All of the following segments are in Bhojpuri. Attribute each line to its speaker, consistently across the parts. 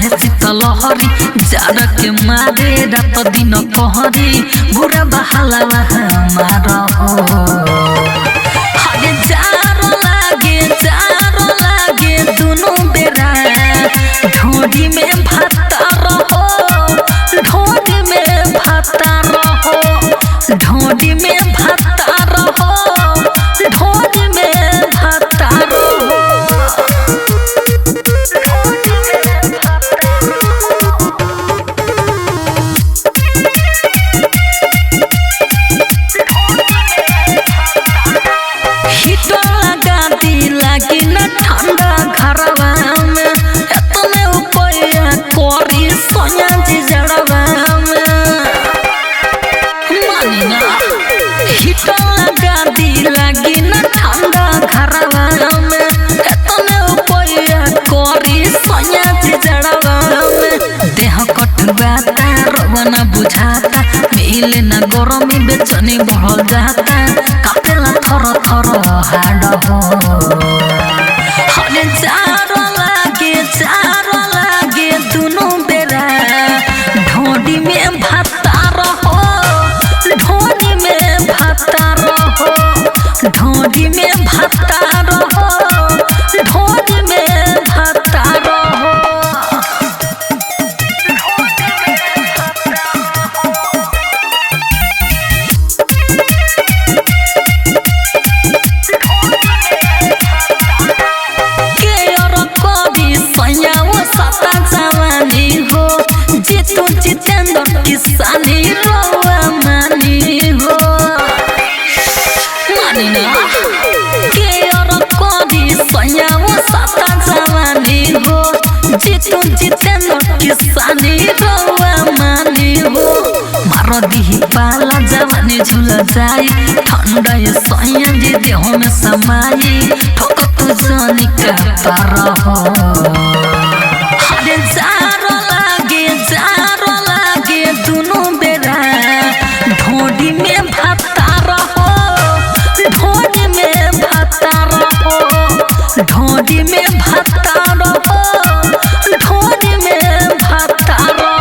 Speaker 1: बहे शीतल लहरी जाड़ा के मारे रात दिन कहरी बुरा बहाला हमारा हो हरे जारो लागे दुनु बेरा ढोडी में भाता रहो ढोडी में भाता रहो ढोडी में भाता रहो ढोडी में भाता रहो लागी न ठंडा घरवा में एतने उपया कोरी सोया जी जड़वा में मानी ना हिटो लगा दी लागी न ठंडा घरवा में एतने उपया कोरी सोया जी जड़वा में देह कटवाता रोना बुझाता मिले न गरमी बेचनी बढ़ जाता कापेला थर थर हाड हो हरे जारो लागे दुनु बेरा ढोडी में भाता रहो ढोडी में भाता रहो ढोडी में भाता रहो ढोडी में भाता रहो किसानी रोवा मानी हो मानी ना के और कोदी सयाओ साता जवानी हो जीतू जितेंद्र किसानी रोवा मानी हो मारो दी पाला जवानी झूल जाई ठंडा ये सया जी देह में समाई ठोक तू जानी का पार हो हरे जारो लागे दुनु बेरा ढोडी में भाता रहो ढोडी में भाता रहो ढोडी में भाता रहो ढोडी में भाता रहो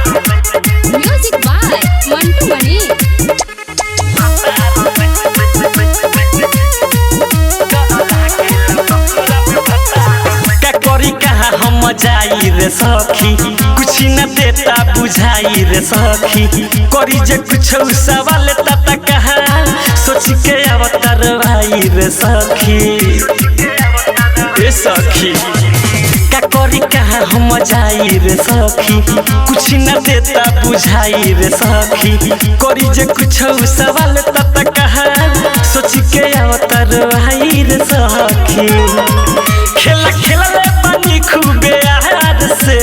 Speaker 2: म्यूजिक बाय मंटू मणि
Speaker 3: हम जाई रे सखी कुछ न देता बुझाई रे सखी करी जे कुछ सवाल तता कहा सोच के अवतार भाई रे सखी ए सखी का करी कहा हम जाई रे सखी कुछ न देता बुझाई रे सखी करी जे कुछ सवाल तता कहा सोच के अवतार भाई रे सखी खेला ले पानी खूबे आहार से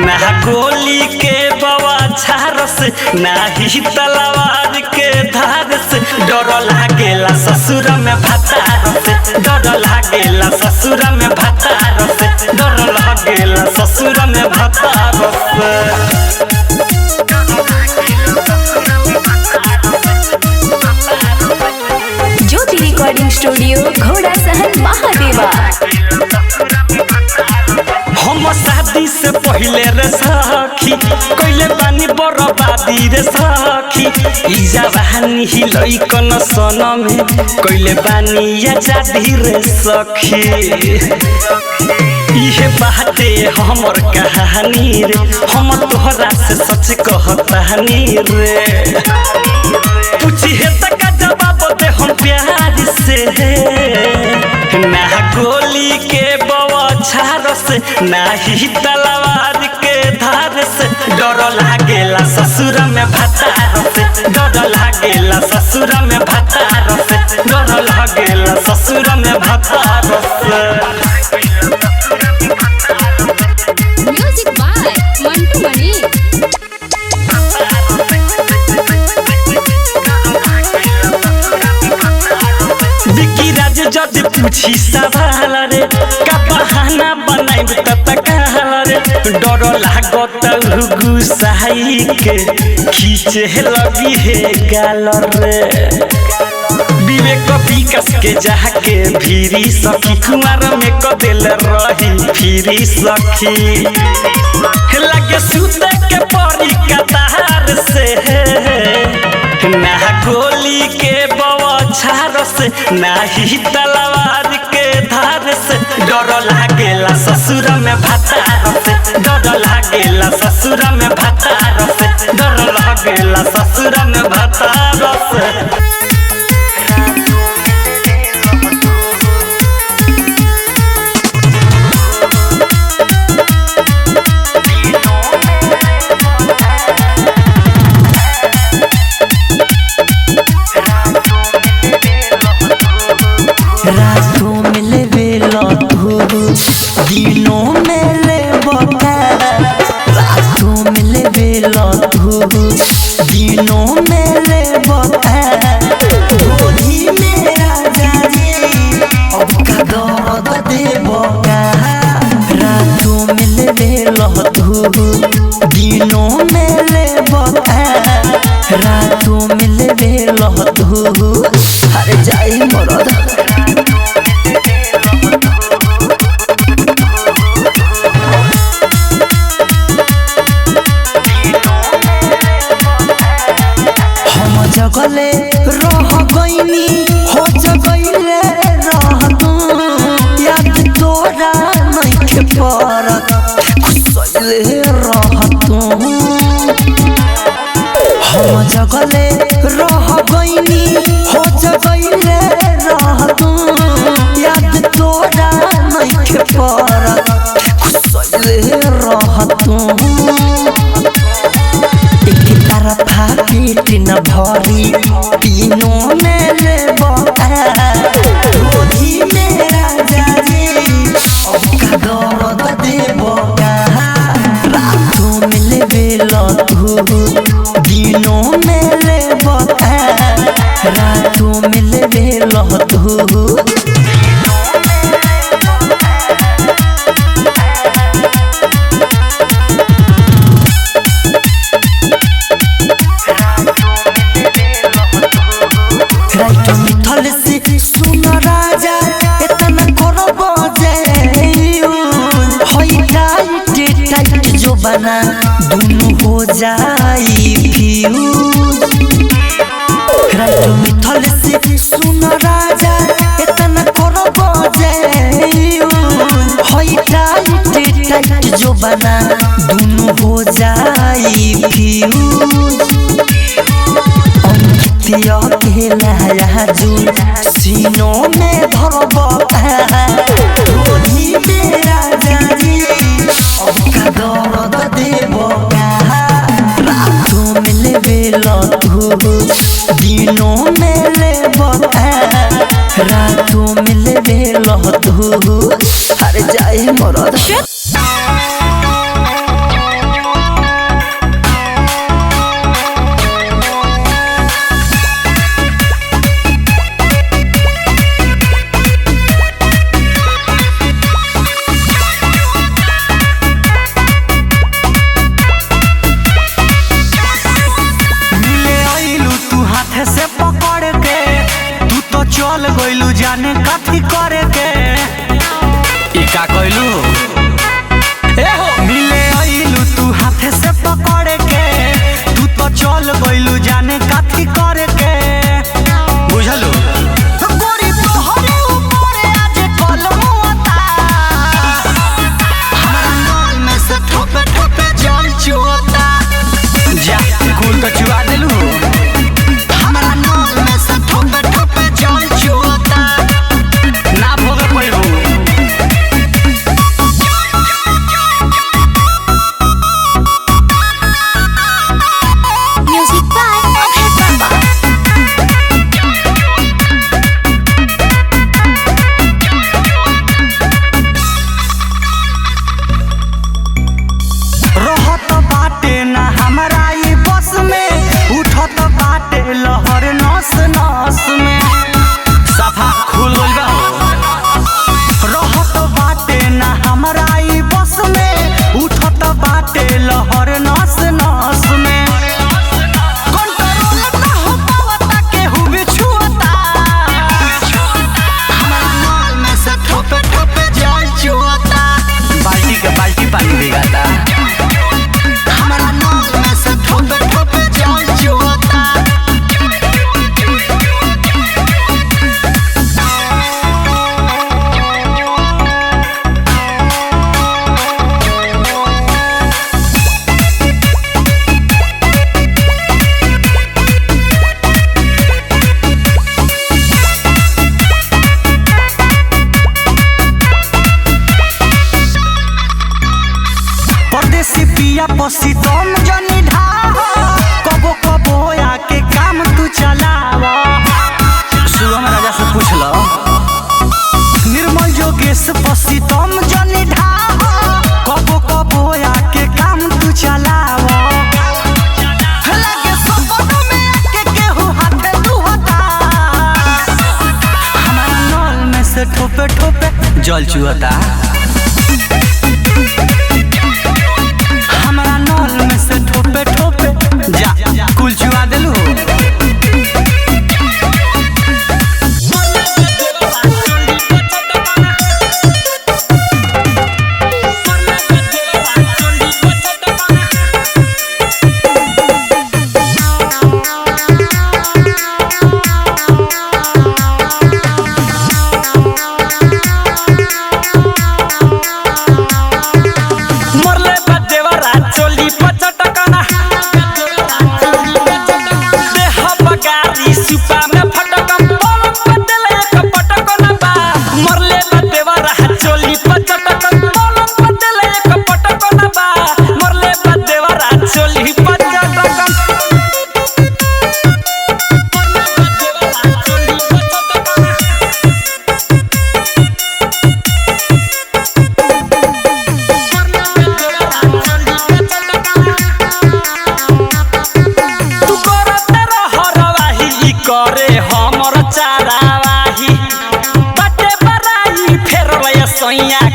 Speaker 3: ना गोली के बवाछार से ना ही तलवार के धार से डर लागेला ससुर में भतार से डर लागेला ससुर में भतार से डर लागेला ससुर में भतार से
Speaker 2: ज्योति रिकॉर्डिंग स्टूडियो घोड़ा सहन महादेवा
Speaker 3: हम शादी से पहले रे सखी कोइले बानी बर्बादी रे सखी ई जवानी ही लइकन सन में कोइले बानी आजादी रे सखी इहे बाते हमर कहानी रे हम तोहरा से सच कहतानी रे पूछी है तक जवाब दे हम प्यार से ना गोली के बवाछार से ना ही तलवार के धार से डर लागेला ससुर में भतार से डर लागेला ससुर में भतार से डर लागेला ससुर में भतार से
Speaker 2: म्यूजिक बाय मंटू मणि
Speaker 3: जब पूछी सवाल रे का बहाना बनाइब त कहल रे डर लागत गुसाई के खींचे लगी है गाल रे विवेक विकास के जाके भीरी सखी कुमार में कदेल रही फिरी सखी लगे सूते के परी कतार से ना गोली के बौछार से ना ही तलवार के धार से डर लागेला ससुर में भतार से डर लागेला ससुर में भतार से डर लागेला ससुर में भतार से
Speaker 4: रातों में ले बेलो दिनों में ले बका रातों में ले बेलो दिनों में ले बका गोली में राजा जी अब का दर्द दे बका रातों में ले बेलो दिनों में ले बका रातों में ले बेलो अरे जाई मरद जगले रह गईनी हो जगले रह तू याद तोरा नहीं के परत खुसले रह तू हम जगले रह गईनी हो जगले रह तू याद तोरा नहीं के परत खुसले रह तू तरफा पेट न भरी तीनों में ले गोदी में राजा जी अब का दर्द दे रातों में ले बेलो दिनों में ले रातों में ले बेलो मिथल से सुन राजा इतना करो बजे होई टाइट टाइट जो बना दोनों हो जाई फ्यूज राइट मिथल से सुन राजा इतना करो बजे होई टाइट टाइट जो बना दोनों हो जाई फ्यूज दिया के लाया जून सीनों में धरब गोदी में राजा जी अब का दर्द देब रातों में ले बेलो दिनों में ले रातों में ले बेलो अरे जाए मरद
Speaker 3: चल गइलू जाने कथी करे के ई का कइलू ए हो मिले आइलू तू हाथे से पकड़ के तू तो चल गइलू जाने कथी करे के बुझलू गोरी तोहरे ऊपर आज कलम होता हमरा नाल में से ठोपे ठोपे जल चुता जा कुल का चुआ देलू हमरा नाल में से ठोपे ठोपे जल चुता ना भोग पइबू
Speaker 4: पसी तुम जनी ढाहो कबो कबो आके काम तू चलावा। सुगम राजा से पूछ लो निर्मल जोगेश पसी तुम जनी ढाहो कबो कबो आके काम तू चलावा। लगे सपनों में आके केहू हाथे तू हटा हमारा नल में से ठोपे ठोपे जल चुहता। हमारा नल में से ठोपे ठोपे जा कुल चुआ देलू।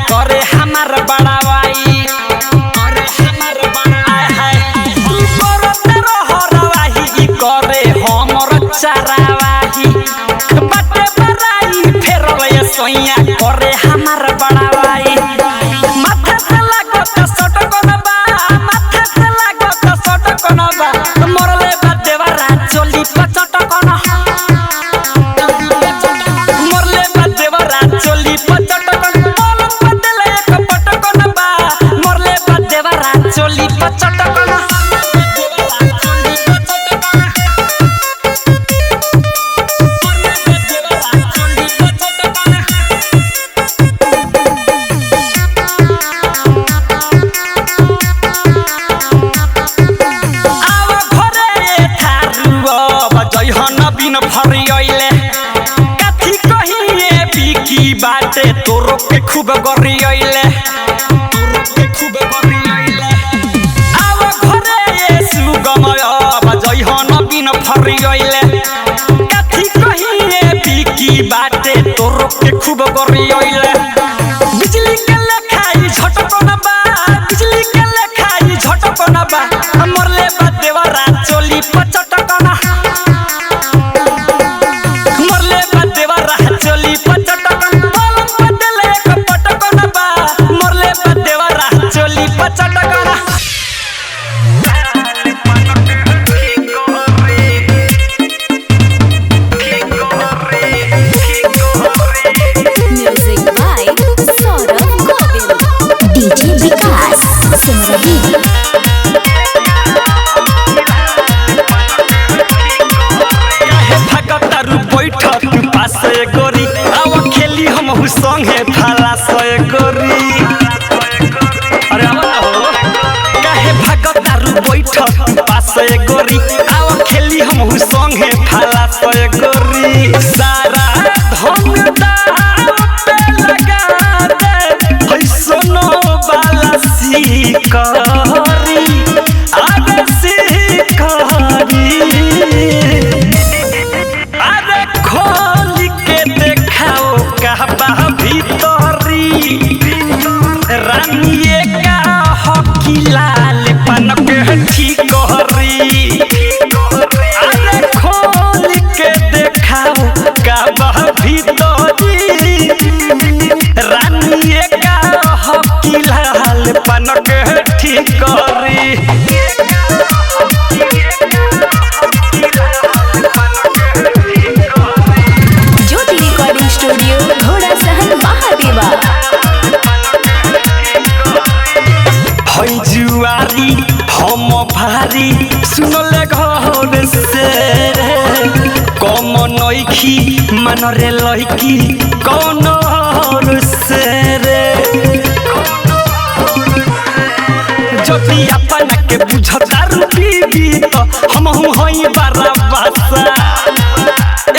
Speaker 4: करे हमार बड़ावाई करे हमार बड़ाई तू करते रहरवाही करे हमर चरावाही बाटे बड़ाई फेर रे सोइया करे हमार बड़ावाई। माथे से लागत सटकन बा माथे से लागत सटकन बा मरले बा देवरा चोली पचटकन मरले बा देवरा चोली पचटकन चोली पचटकना। आवा घरे थारुआ बजैहन बिन फरियैले काथी कहिए बिकी बाटे तोरो के खूब गरियैले तोरो के खूब गरियैले। बिन फरियैले काथी कहिए बिकी बाटे तोरो के खूब गरियैले। बिजली के लेखाई झटकन बा बिजली के लेखाई झटकन बा मरले बा देवरा चोली पचटकना मरले बा देवरा चोली पचटकन पलंग बदले एक पटकन बा मरले बा देवरा चोली पचटकना। संगे भाला सय गोरी अरे हो काहे भागतारू बैठक पासे गोरी आव खेली हम संगे भाला सय गोरी। सारा धन दाव पे लगा दे ऐसनो बाला सिकरी आगे सिकरी अरे खोल के देखाओ कहबा भीतरी रानिए का हकी लाल पन के ठीक करी। अरे खोल के देखाओ कहबा भीतरी रानिए का हकी लाल पन के ठीक करी।
Speaker 2: ज्योति रिकॉर्डिंग स्टूडियो घोड़ा सहन महादेवा।
Speaker 3: हई जुआरी हम भारी सुनले घर से कम नइखी मन रे लइकी कौन से रे जदी अपना के बुझता रूबी तो हम हई बराबर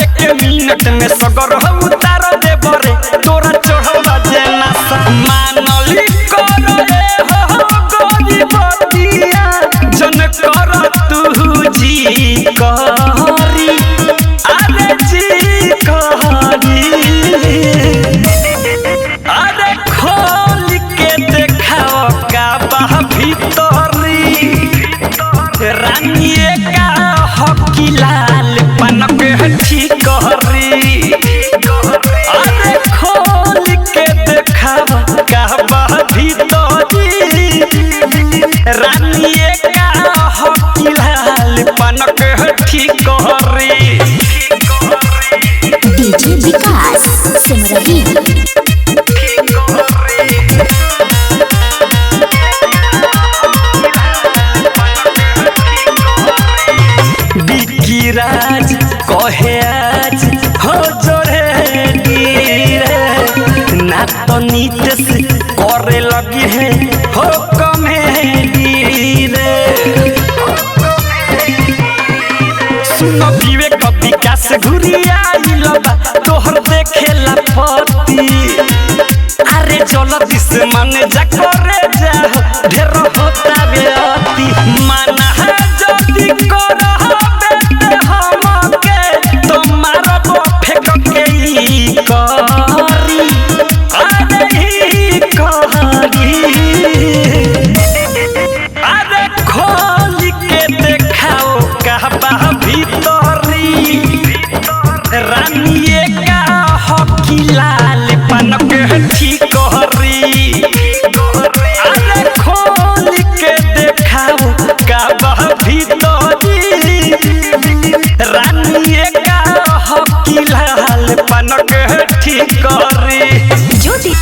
Speaker 3: एक मिनट में सगर हो उतार देब रे तोरा चढ़ल बाजे नशा मानली कर रे हो गोरी बतिया जन कर तू जी करी अरे जी करी अरे खोल के देखाओ का बा भीतरी रानिए का हकी लाल पनक ठीक करी अरे खोल के देखाओ का बा भीतरी रानिए का हकी लाल पनक ठीक करी
Speaker 2: डीजे विकास सिमरही
Speaker 3: राज कहे आज हो जोरे रे ना तो नीतीश करे लगी है हो कमेडी रे सुनो विवेक विकास घुरिया इलबा तोहर देखेला पति अरे चलो दिस मन जा करे जा ढेर होता बे अति माना जदी कर करी अरे करी अरे खोल के देखाओ कहबा भीतरी रानिए का हकी लाल पनक ठीक करी अरे खोल के देखाओ कहबा भीतरी रानिए का हकी लाल पनक ठीक करी
Speaker 2: Jyoti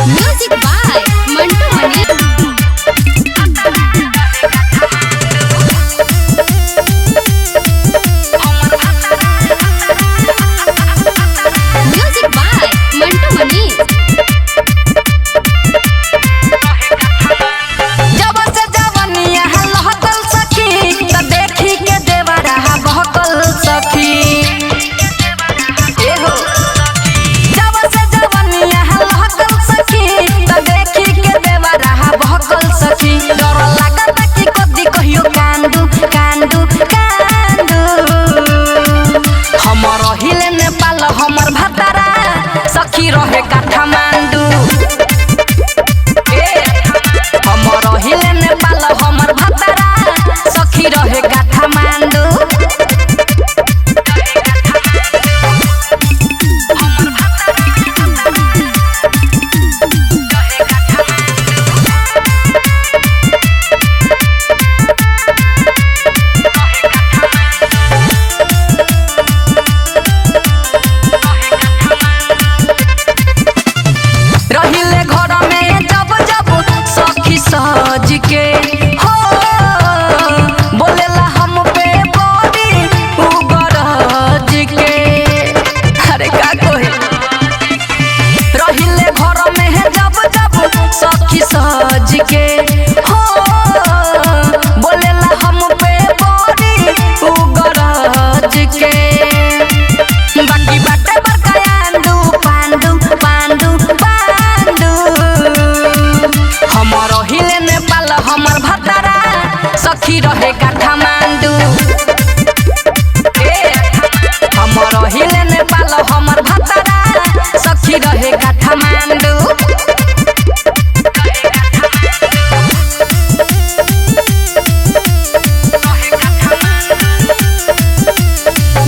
Speaker 2: music by Mantu Mani music by Mantu Mani जब से जवनिया लहकल सखी त देखी के देवरा बहकल सखी एगो जब से जवनिया लहकल सखी त देखी के देवरा बहकल सखी डर लागत कि कदी कहियो कांदू कांदू कांदू हमर हिले नेपाल हमर भतारा सखी रहे काठमांडू हमर हिले नेपाल हमर भतारा सखी रहे काठमांडू रहिले घर में जब जब सखी सज के हो बोलेला हम पे बड़ी उगरज के अरे का कहे रहिले घर में जब जब सखी सज के हो बोलेला हम पे बड़ी उगरज के बाकी बाटे बरकायांडू पांडू पांडू पांडू हमर हिले नेपाल हमर भतारा सखी रहे काठमांडू हमर हिले नेपाल हमर भतारा सखी रहे काठमांडू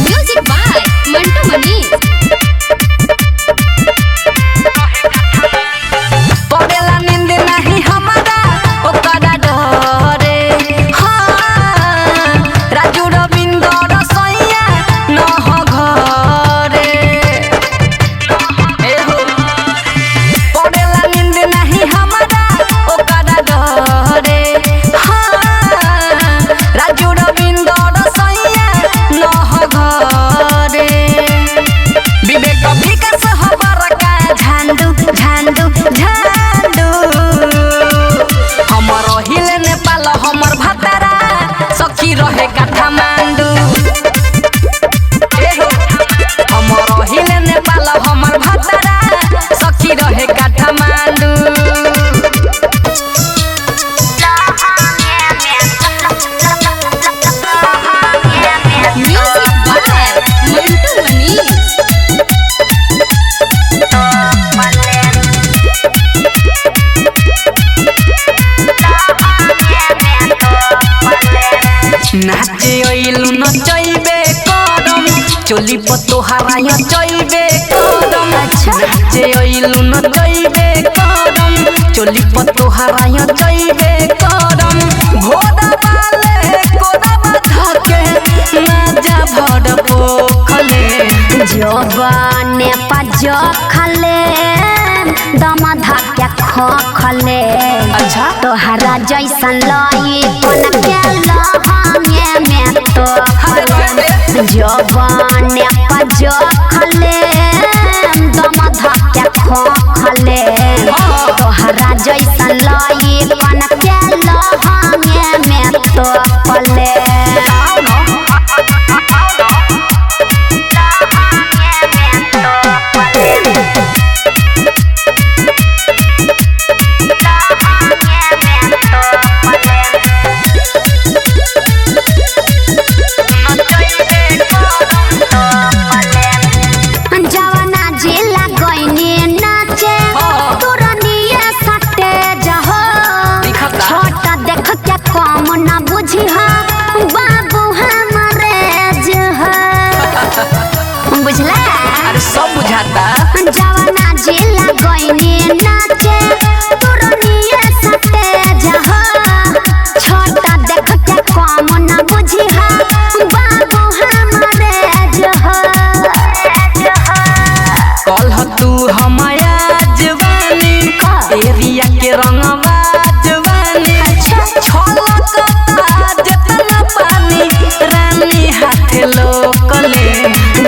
Speaker 2: म्यूजिक बाय मंटू मनी पड़ेला नींद नहीं हमारा ओकरा नाचे अइलु न चइबे करम चोली पतोहारा या चइबे करम नाचे अइलु न चइबे करम चोली पतोहारा या चइबे करम घोड़ा वाले कोड़ा बाधा के ना जा भड़ पोखले
Speaker 5: जवाने पजो खले दम धक्के खोखले
Speaker 2: अच्छा
Speaker 5: तोहरा जैसन लई कोन के लहंगे में तो जवाने पजो खले दम धक्के खोखले तोहरा जैसन लई कोन के लहंगे में तो पले बुझला
Speaker 2: अरे सब बुझाता
Speaker 5: जवाना जिला गइनी नाचे तुरनिए सटे जहा छोटा देख के कम न बुझिहा बाबू हमरे जहा
Speaker 2: कल तू हमाया जवानी एरिया के रंगवा जवानी छलकता जतना पानी रानी हाथ लोकले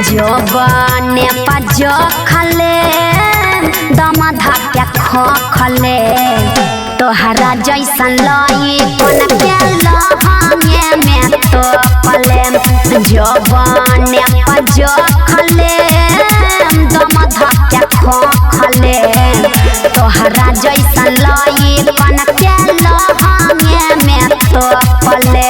Speaker 5: जवाने पजो खले दम धक्के खोखले तोहरा जैसन लई कोन के लहंगे में तो पले जवाने पजो खले दम धक्के खोखले तोहरा जैसन लई कोन के लहंगे में तो पले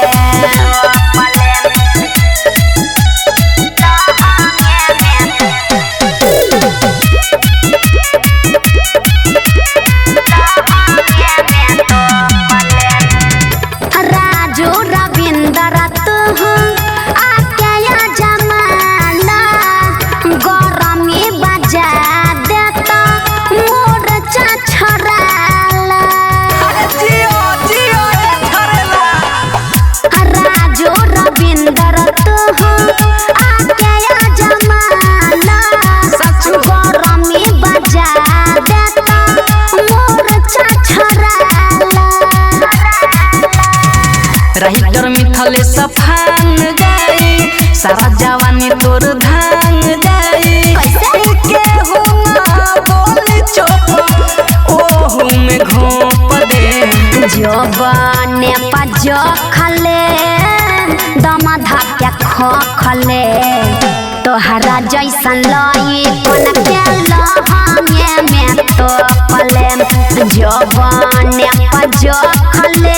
Speaker 2: राइटर मिथले सफान जाई सारा जवानी तोर धान जाई के हुआ बोल चोप ओहू में घोप दे
Speaker 5: जवाने पजो खले दम धक्के खोखले तोहरा जैसन लई कोन के लहंगे में तो पले जवाने पजो खले